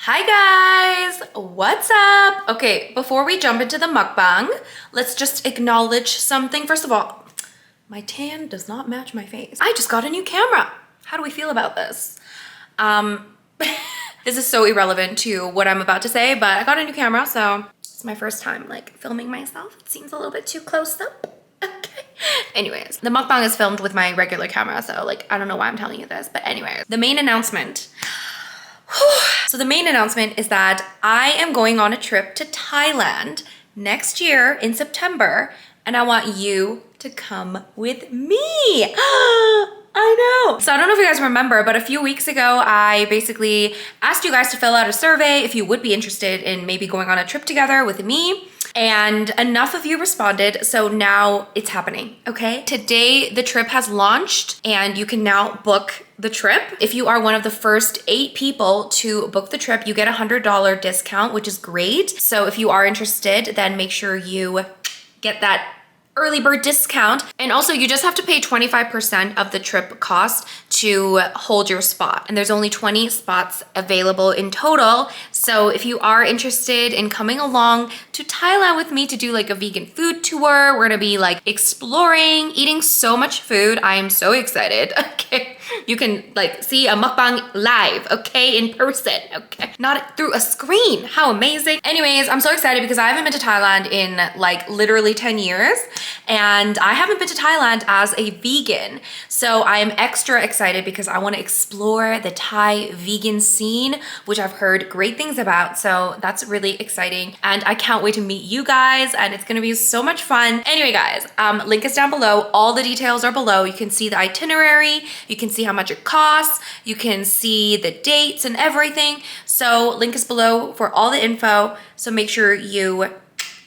Hi guys, what's up? Okay, before we jump into the mukbang, let's just acknowledge something. First of all, my tan does not match my face. I just got a new camera. How do we feel about this? This is so irrelevant to what I'm about to say, but I got a new camera, so it's my first time like filming myself. It seems a little bit too close up. Okay. Anyways, the mukbang is filmed with my regular camera, so like, I don't know why I'm telling you this, but anyways, the main announcement. So the main announcement is that I am going on a trip to Thailand next year in September, and I want you to come with me. I know. So I don't know if you guys remember, but a few weeks ago, I basically asked you guys to fill out a survey if you would be interested in maybe going on a trip together with me. And enough of you responded, so now it's happening, okay? Today, the trip has launched and you can now book the trip. If you are one of the first 8 people to book the trip, you get a $100 discount, which is great. So if you are interested, then make sure you get that early bird discount. And also you just have to pay 25% of the trip cost to hold your spot. And there's only 20 spots available in total. So if you are interested in coming along to Thailand with me to do like a vegan food tour, we're gonna be like exploring, eating so much food. I am so excited. Okay. You can like see a mukbang live, okay, in person, okay? Not through a screen. How amazing. Anyways, I'm so excited because I haven't been to Thailand in like literally 10 years. And I haven't been to Thailand as a vegan. So I am extra excited because I want to explore the Thai vegan scene, which I've heard great things about. So that's really exciting. And I can't wait to meet you guys, and it's going to be so much fun. Anyway, guys, link is down below. All the details are below. You can see the itinerary. You can see how much it costs. You can see the dates and everything. So link is below for all the info. So make sure you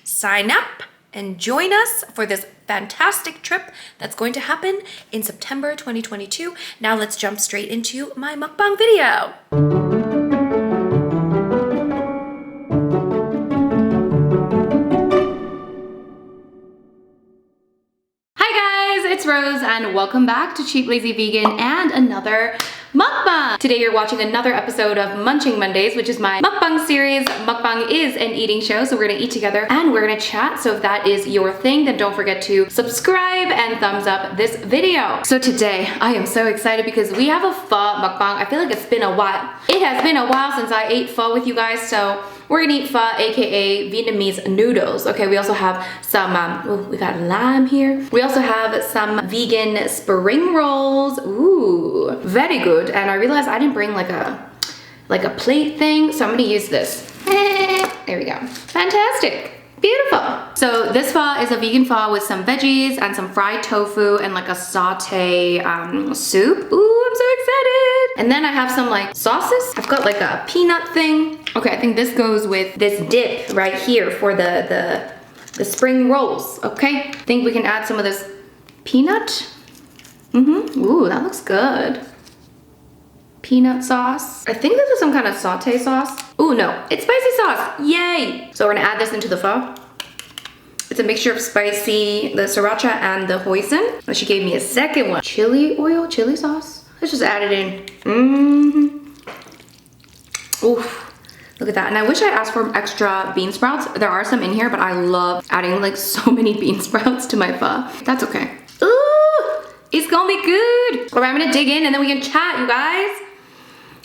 sign up and join us for this fantastic trip that's going to happen in September 2022. Now let's jump straight into my mukbang video. Hi guys, it's Rose and welcome back to Cheap Lazy Vegan and another mukbang. Today you're watching another episode of Munching Mondays, which is my mukbang series. Mukbang is an eating show, so we're gonna eat together and we're gonna chat. So if that is your thing, then don't forget to subscribe and thumbs up this video. So today I am so excited because we have a pho mukbang. I feel like it's been a while. It has been a while since I ate pho with you guys, so we're gonna eat pho, aka Vietnamese noodles. Okay, we also have some, we got lime here. We also have some vegan spring rolls. Ooh, very good. And I realized I didn't bring like a plate thing, so I'm gonna use this. There we go. Fantastic. Beautiful. So this pho is a vegan pho with some veggies and some fried tofu and like a saute soup. Ooh, I'm so excited. And then I have some like sauces. I've got like a peanut thing. Okay, I think this goes with this dip right here for the spring rolls, okay? I think we can add some of this peanut. Ooh, that looks good. Peanut sauce. I think this is some kind of saute sauce. Ooh, no, it's spicy sauce. Yay! So we're gonna add this into the pho. It's a mixture of spicy, the sriracha and the hoisin. And she gave me a second one. Chili oil, chili sauce. Let's just add it in. Oof, look at that. And I wish I asked for extra bean sprouts. There are some in here, but I love adding like so many bean sprouts to my pho. That's okay. Ooh, it's gonna be good. All right, I'm gonna dig in and then we can chat, you guys.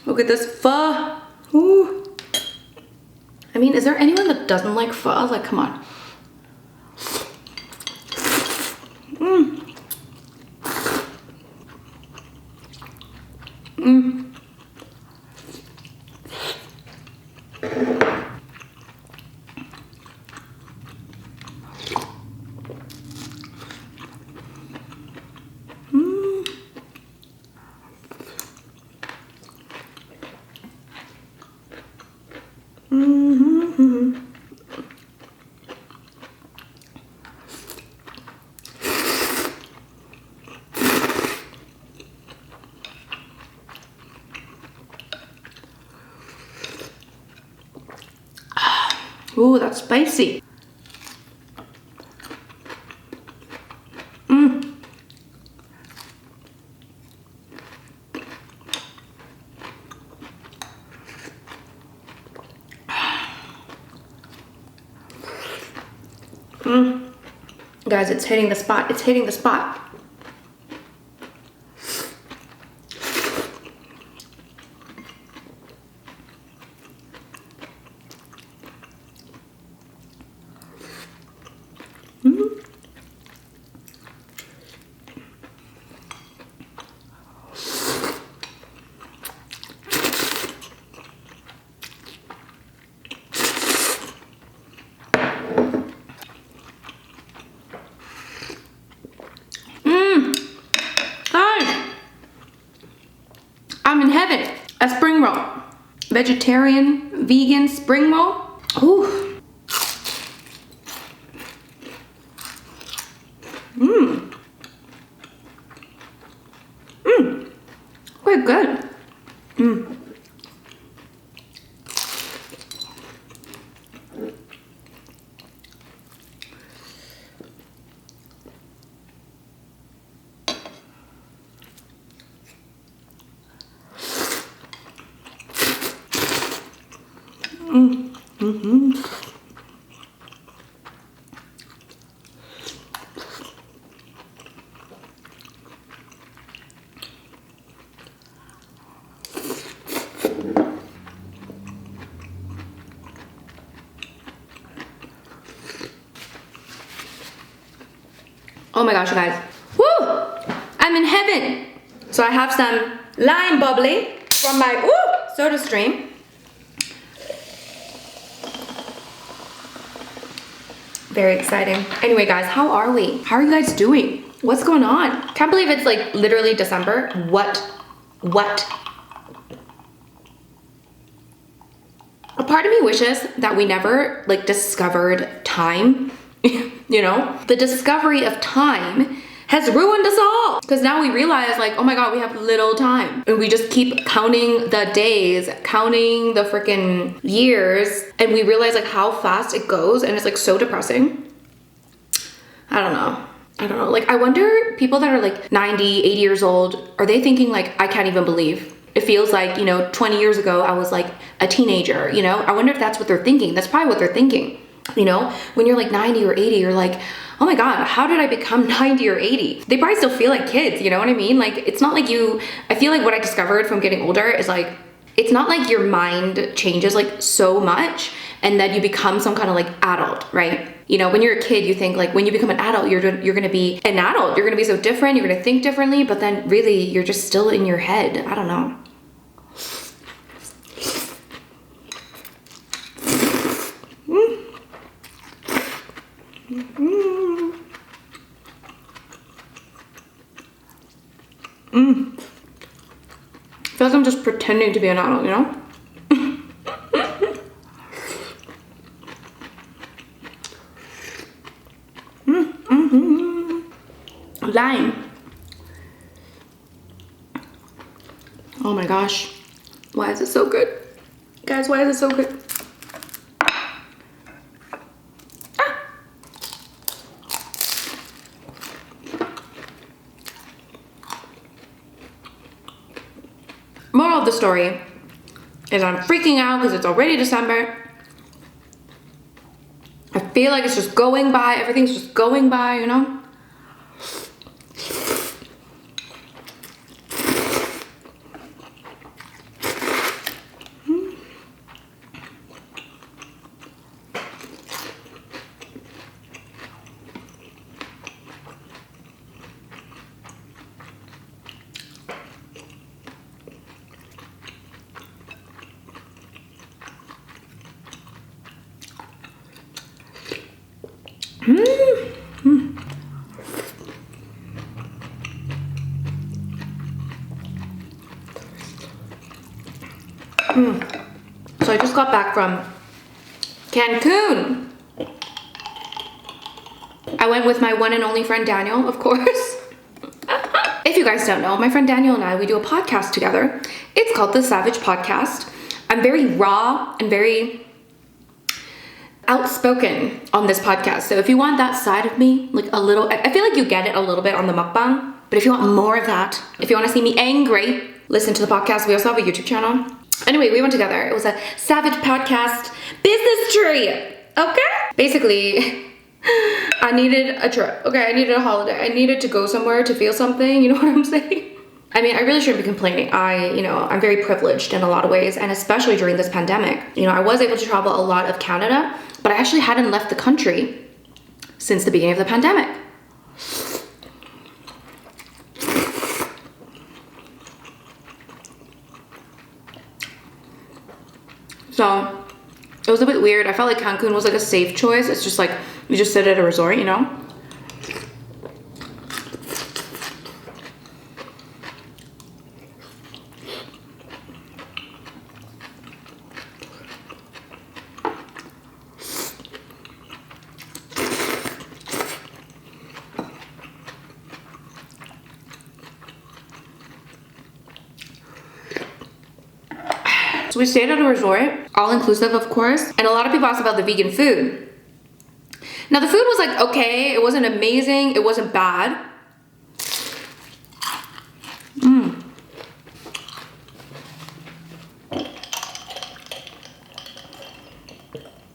Look at this pho. Ooh. I mean, is there anyone that doesn't like pho? Like, come on. Ooh, that's spicy. Guys, it's hitting the spot. It's hitting the spot. I'm in heaven. A spring roll. Vegetarian, vegan spring roll. Ooh. Quite good. Oh my gosh, you guys. Woo! I'm in heaven. So I have some lime bubbly from my soda stream. Very exciting. Anyway, guys, how are we? How are you guys doing? What's going on? Can't believe it's like literally December. What? A part of me wishes that we never like discovered time. You know, the discovery of time has ruined us all, because now we realize like, oh my god, we have little time, and we just keep counting the days, counting the freaking years, and we realize like how fast it goes, and it's like so depressing. I don't know, like I wonder, people that are like 90, 80 years old, are they thinking like, I can't even believe it feels like, you know, 20 years ago I was like a teenager, you know? I wonder if that's what they're thinking. That's probably what they're thinking. You know, when you're like 90 or 80, you're like, oh my god, how did I become 90 or 80? They probably still feel like kids, you know what I mean? Like, it's not like I feel like what I discovered from getting older is like, it's not like your mind changes like so much and that you become some kind of like adult, right? You know, when you're a kid, you think like when you become an adult, you're gonna be an adult. You're gonna be so different, you're gonna think differently, but then really you're just still in your head. I don't know. I feel like I'm just pretending to be an adult, you know? Lime. Oh my gosh. Why is it so good? Guys, why is it so good? Moral of the story is I'm freaking out because it's already December. I feel like it's just going by. Everything's just going by, you know? So I just got back from Cancun. I went with my one and only friend Daniel, of course. If you guys don't know, my friend Daniel and I, we do a podcast together. It's called the SaVeg Podcast. I'm very raw and very outspoken on this podcast. So if you want that side of me, like a little, I feel like you get it a little bit on the mukbang, but if you want more of that, if you want to see me angry, listen to the podcast. We also have a YouTube channel. Anyway, we went together. It was a SaVeg Podcast business tree. Okay? Basically, I needed a trip. Okay, I needed a holiday. I needed to go somewhere to feel something. You know what I'm saying? I mean, I really shouldn't be complaining. I'm very privileged in a lot of ways, and especially during this pandemic. You know, I was able to travel a lot of Canada, but I actually hadn't left the country since the beginning of the pandemic. So it was a bit weird. I felt like Cancun was like a safe choice. It's just like, you just sit at a resort, you know? So we stayed at a resort, all inclusive of course, and a lot of people asked about the vegan food. Now the food was like okay, it wasn't amazing, it wasn't bad.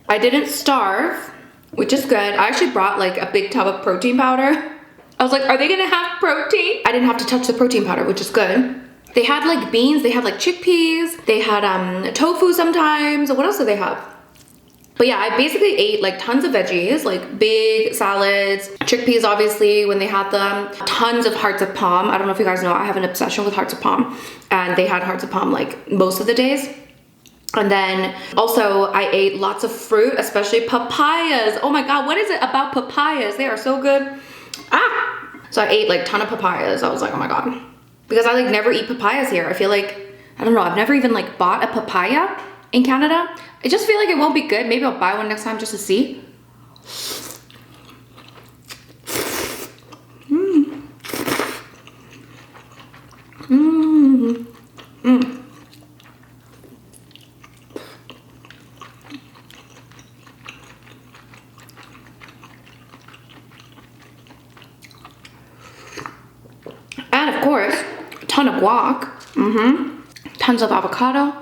I didn't starve, which is good. I actually brought like a big tub of protein powder. I was like, are they gonna have protein? I didn't have to touch the protein powder, which is good. They had like beans, they had like chickpeas, they had tofu sometimes. What else did they have? But yeah, I basically ate like tons of veggies, like big salads, chickpeas obviously when they had them, tons of hearts of palm. I don't know if you guys know, I have an obsession with hearts of palm, and they had hearts of palm like most of the days. And then also I ate lots of fruit, especially papayas. Oh my God, what is it about papayas? They are so good. So I ate like a ton of papayas. I was like, oh my God. Because I like never eat papayas here. I feel like, I don't know, I've never even like bought a papaya in Canada. I just feel like it won't be good. Maybe I'll buy one next time just to see. And of course, a ton of guac. Tons of avocado.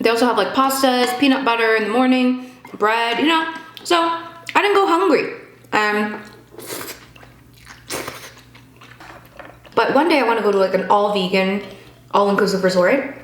They also have like pastas, peanut butter in the morning, bread, you know. So I didn't go hungry. But one day I want to go to like an all vegan, all inclusive resort.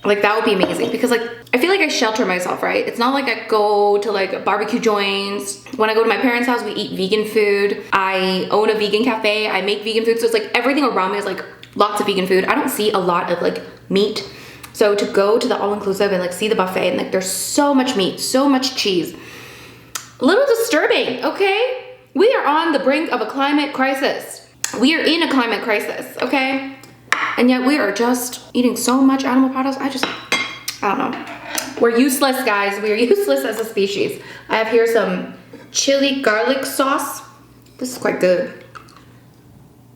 Like that would be amazing because like I feel like I shelter myself, right? It's not like I go to like barbecue joints. When I go to my parents' house, we eat vegan food. I own a vegan cafe. I make vegan food. So it's like everything around me is like lots of vegan food. I don't see a lot of like meat. So to go to the all-inclusive and like see the buffet and like there's so much meat, so much cheese. A little disturbing, okay? We are on the brink of a climate crisis. We are in a climate crisis, okay? And yet we are just eating so much animal products. I don't know. We're useless, guys. We are useless as a species. I have here some chili garlic sauce. This is quite good.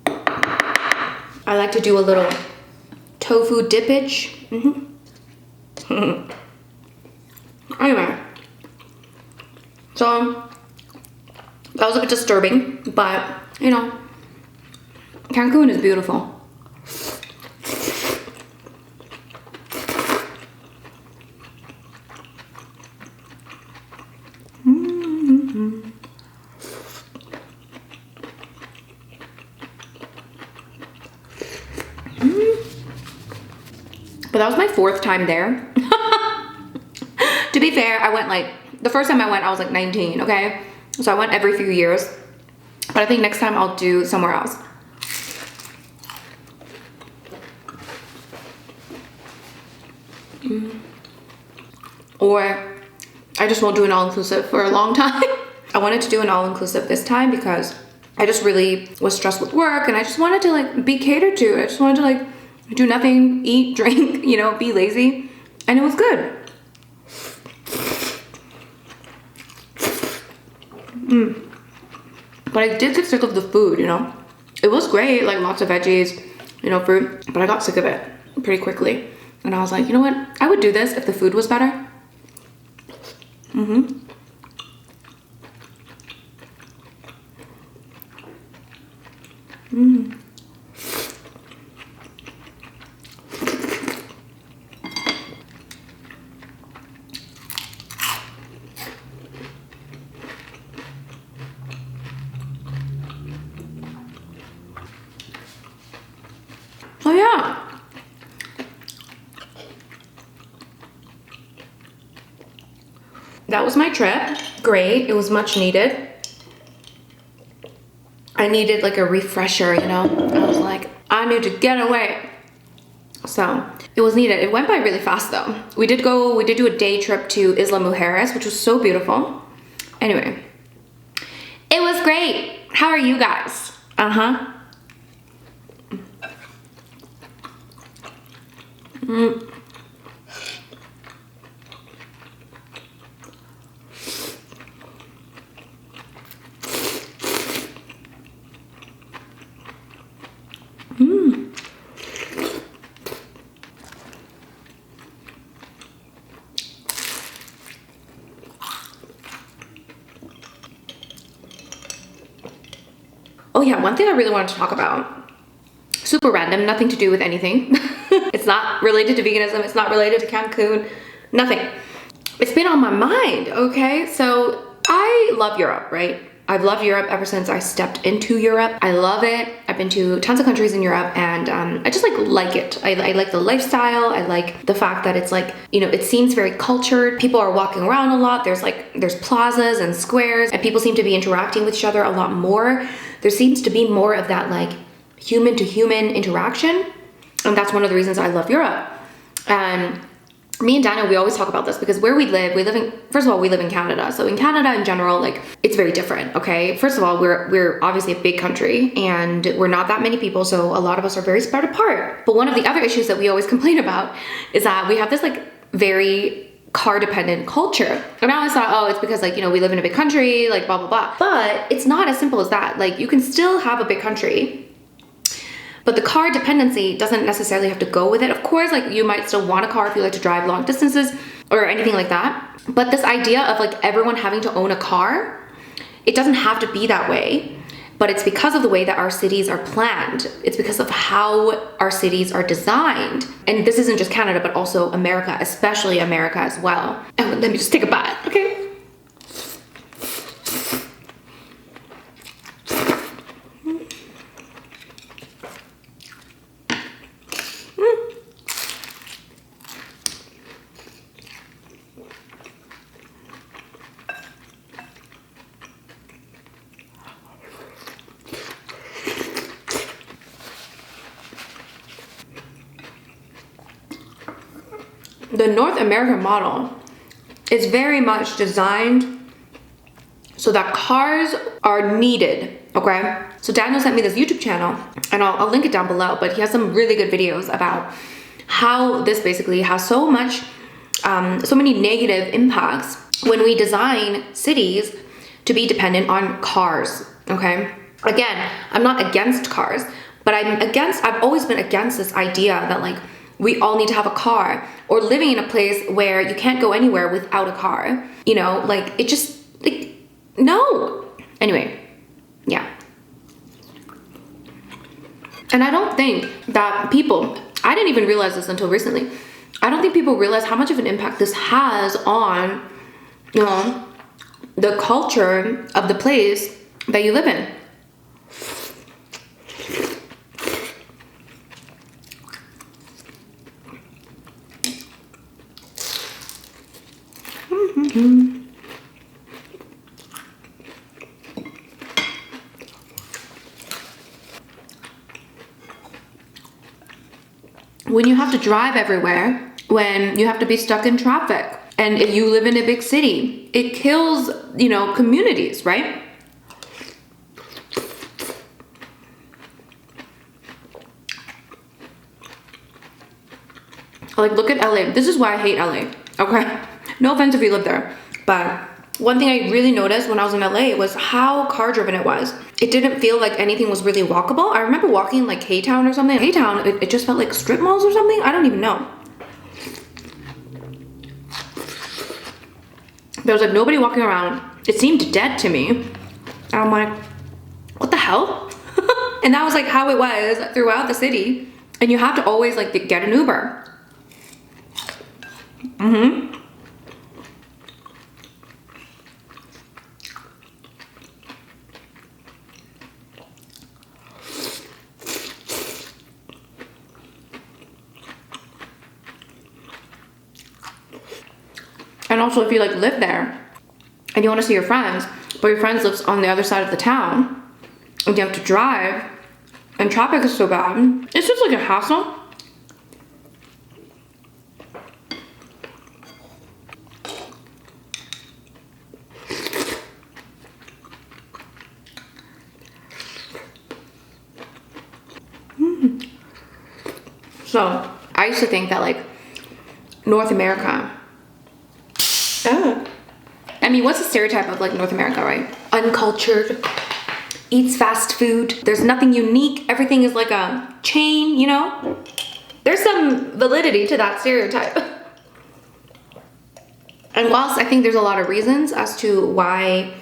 I like to do a little tofu dippage. Anyway. So, that was a bit disturbing, but, you know, Cancun is beautiful. But that was my 4th time there. To be fair, I went like, the first time I went, I was like 19, okay? So I went every few years. But I think next time I'll do somewhere else. Or I just won't do an all-inclusive for a long time. I wanted to do an all-inclusive this time because I just really was stressed with work and I just wanted to like be catered to. I just wanted to like do nothing, eat, drink, you know, be lazy. And it was good. But I did get sick of the food, you know. It was great, like lots of veggies, you know, fruit, but I got sick of it pretty quickly. And I was like, you know what? I would do this if the food was better. Oh yeah. That was my trip. Great. It was much needed. I needed like a refresher, you know? I was like, I need to get away. So it was needed. It went by really fast though. We did do a day trip to Isla Mujeres, which was so beautiful. Anyway, it was great. How are you guys? Uh-huh. Oh yeah, one thing I really wanted to talk about, super random, nothing to do with anything. It's not related to veganism, it's not related to Cancun, nothing. It's been on my mind, okay? So I love Europe, right? I've loved Europe ever since I stepped into Europe. I love it. I've been to tons of countries in Europe and I just like it. I like the lifestyle. I like the fact that it's like, you know, it seems very cultured. People are walking around a lot. There's plazas and squares and people seem to be interacting with each other a lot more. There seems to be more of that like human to human interaction. And that's one of the reasons I love Europe. And me and Daniel, we always talk about this because where we live in, first of all, we live in Canada. So in Canada in general, like it's very different, okay? First of all, we're obviously a big country and we're not that many people. So a lot of us are very spread apart. But one of the other issues that we always complain about is that we have this like very car dependent culture. And I always thought, oh, it's because like, you know, we live in a big country, like blah, blah, blah. But it's not as simple as that. Like you can still have a big country, but the car dependency doesn't necessarily have to go with it. Of course, like you might still want a car if you like to drive long distances or anything like that. But this idea of like everyone having to own a car, it doesn't have to be that way. But it's because of the way that our cities are planned. It's because of how our cities are designed. And this isn't just Canada, but also America, especially America as well. And let me just take a bite, okay? The North American model is very much designed so that cars are needed, okay? So Daniel sent me this YouTube channel and I'll link it down below, but he has some really good videos about how this basically has so many negative impacts when we design cities to be dependent on cars, okay? Again, I'm not against cars, but I've always been against this idea that like, we all need to have a car or living in a place where you can't go anywhere without a car. You know, like it just, like, no. Anyway, yeah. And I don't think that people, I didn't even realize this until recently. I don't think people realize how much of an impact this has on, you know, the culture of the place that you live in. When you have to drive everywhere, when you have to be stuck in traffic, and if you live in a big city, it kills, you know, communities, right? Like, look at LA. This is why I hate LA, okay? No offense if you live there, but one thing I really noticed when I was in LA was how car driven it was. It didn't feel like anything was really walkable. I remember walking like K-Town or something. K-Town, it just felt like strip malls or something. I don't even know. There was like nobody walking around. It seemed dead to me. And I'm like, what the hell? And that was like how it was throughout the city. And you have to always like get an Uber. Mm-hmm. also if you like live there and you want to see your friends, but your friends lives on the other side of the town and you have to drive and traffic is so bad, it's just like a hassle. So I used to think that like North America, I mean, what's the stereotype of like North America, right? Uncultured, eats fast food, there's nothing unique, everything is like a chain, you know? There's some validity to that stereotype. And whilst I think there's a lot of reasons as to why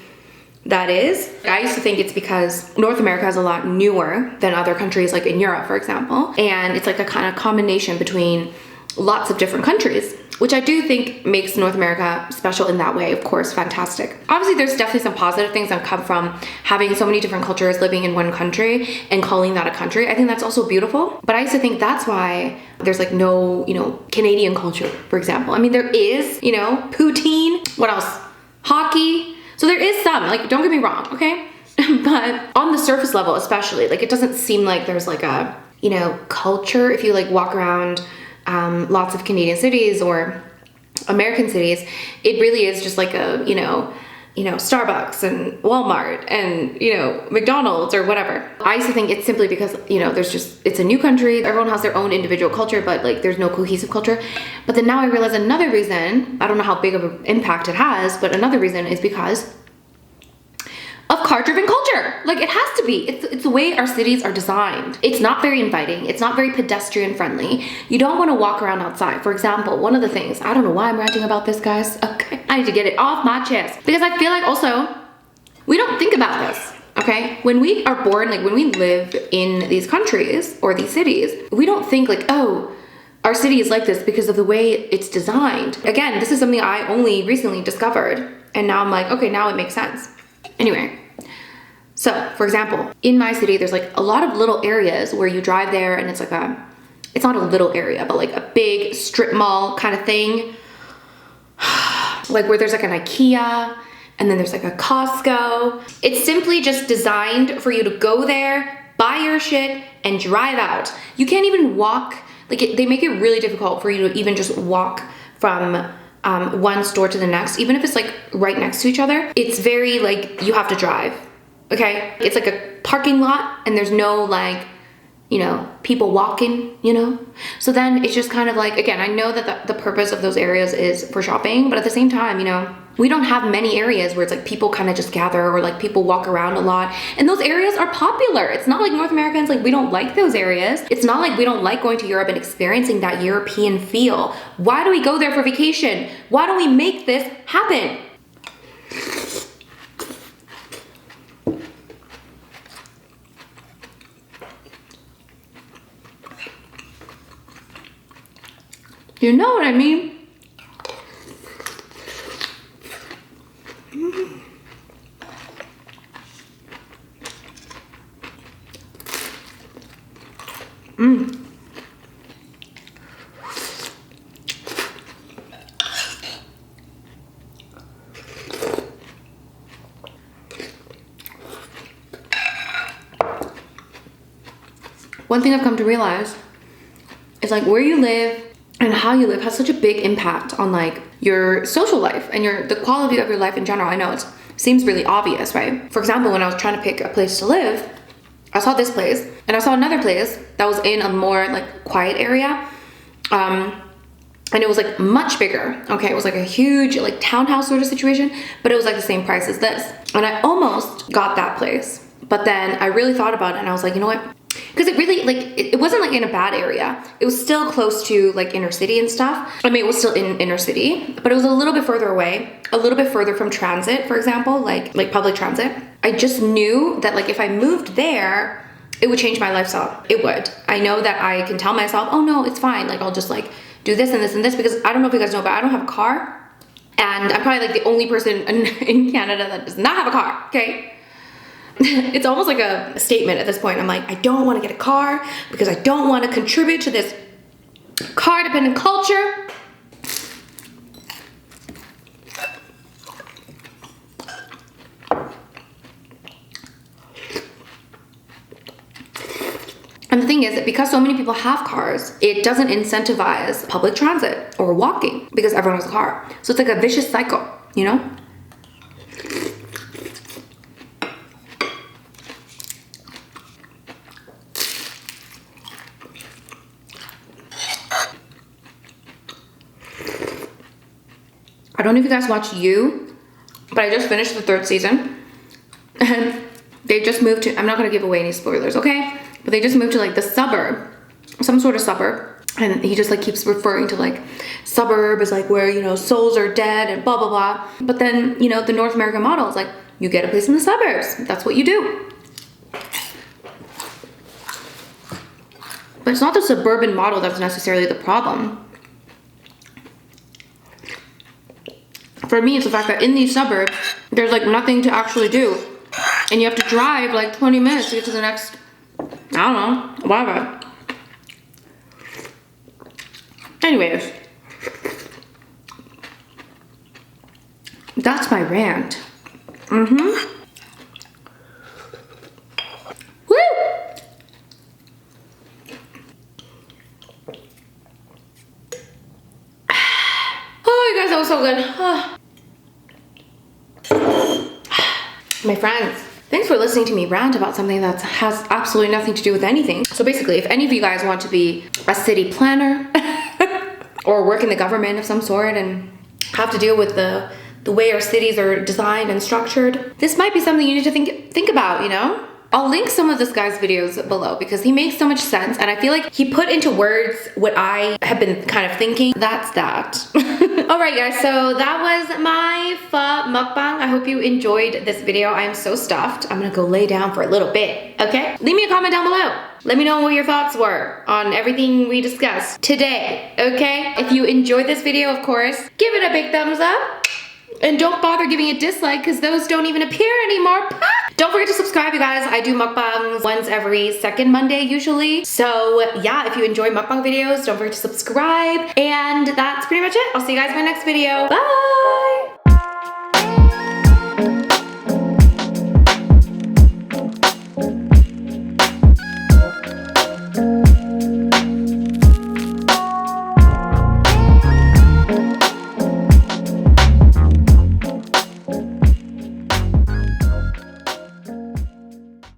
that is, I used to think it's because North America is a lot newer than other countries like in Europe, for example. And it's like a kind of combination between lots of different countries, which I do think makes North America special in that way. Of course, fantastic. Obviously, there's definitely some positive things that come from having so many different cultures living in one country and calling that a country. I think that's also beautiful. But I used to think that's why there's like no, you know, Canadian culture, for example. I mean, there is, you know, poutine, what else? Hockey. So there is some, like, don't get me wrong, okay? But on the surface level, especially, like, it doesn't seem like there's like a, you know, culture. If you like walk around lots of Canadian cities or American cities, it really is just like a, you know, Starbucks and Walmart and, you know, McDonald's or whatever. I used to think it's simply because, you know, there's just, it's a new country. Everyone has their own individual culture, but like there's no cohesive culture. But then now I realize another reason, I don't know how big of an impact it has, but another reason is because of car-driven culture. Like it has to be. It's the way our cities are designed. It's not very inviting. It's not very pedestrian friendly. You don't want to walk around outside. For example, one of the things, I don't know why I'm ranting about this, guys. Okay, I need to get it off my chest because I feel like also we don't think about this. Okay, when we are born, like when we live in these countries or these cities, we don't think like, oh, our city is like this because of the way it's designed. Again, this is something I only recently discovered, and now I'm like, okay, now it makes sense. Anyway, so for example, in my city, there's like a lot of little areas where you drive there and it's like it's not a little area, but like a big strip mall kind of thing. Like where there's like an IKEA and then there's like a Costco. It's simply just designed for you to go there, buy your shit and drive out. You can't even walk, like they make it really difficult for you to even just walk from one store to the next, even if it's like right next to each other. It's very like you have to drive, okay? It's like a parking lot and there's no like, you know, people walking, you know? So then it's just kind of like, again, I know that the purpose of those areas is for shopping, but at the same time, you know, we don't have many areas where it's like people kind of just gather or like people walk around a lot. And those areas are popular. It's not like North Americans, like we don't like those areas. It's not like we don't like going to Europe and experiencing that European feel. Why do we go there for vacation? Why don't we make this happen? You know what I mean? One thing I've come to realize is like where you live and how you live has such a big impact on like your social life and the quality of your life in general. I know it seems really obvious, right? For example, when I was trying to pick a place to live, I saw this place and I saw another place that was in a more like quiet area. And it was like much bigger. Okay, it was like a huge like townhouse sort of situation, but it was like the same price as this. And I almost got that place. But then I really thought about it and I was like, you know what? Because it really, like, it wasn't like in a bad area. It was still close to like inner city and stuff. I mean, it was still in inner city, but it was a little bit further away, a little bit further from transit, for example, like public transit. I just knew that like if I moved there, it would change my lifestyle. It would. I know that I can tell myself, oh no, it's fine. Like I'll just like do this and this and this, because I don't know if you guys know, but I don't have a car. And I'm probably like the only person in Canada that does not have a car, okay? It's almost like a statement at this point. I'm like, I don't want to get a car because I don't want to contribute to this car dependent culture. thing is that because so many people have cars, it doesn't incentivize public transit or walking because everyone has a car. So it's like a vicious cycle, you know? I don't know if you guys watch You, but I just finished the 3rd season and they just moved to, I'm not gonna give away any spoilers, okay? But they just moved to like the suburb, some sort of suburb. And he just like keeps referring to like suburb as like where, you know, souls are dead and blah, blah, blah. But then, you know, the North American model is like, you get a place in the suburbs. That's what you do. But it's not the suburban model that's necessarily the problem. For me, it's the fact that in these suburbs, there's like nothing to actually do. And you have to drive like 20 minutes to get to the next, I don't know, whatever. Anyways, that's my rant. Woo! Oh, you guys, that was so good. My friends, thanks for listening to me rant about something that has absolutely nothing to do with anything. So basically, if any of you guys want to be a city planner or work in the government of some sort and have to deal with the way our cities are designed and structured, this might be something you need to think about, you know? I'll link some of this guy's videos below because he makes so much sense and I feel like he put into words what I have been kind of thinking. That's that. Alright guys, so that was my pho mukbang. I hope you enjoyed this video. I am so stuffed. I'm gonna go lay down for a little bit, okay? Leave me a comment down below. Let me know what your thoughts were on everything we discussed today, okay? If you enjoyed this video, of course, give it a big thumbs up. And don't bother giving a dislike because those don't even appear anymore. Don't forget to subscribe, you guys. I do mukbangs once every 2nd Monday usually. So yeah, if you enjoy mukbang videos, don't forget to subscribe. And that's pretty much it. I'll see you guys in my next video. Bye!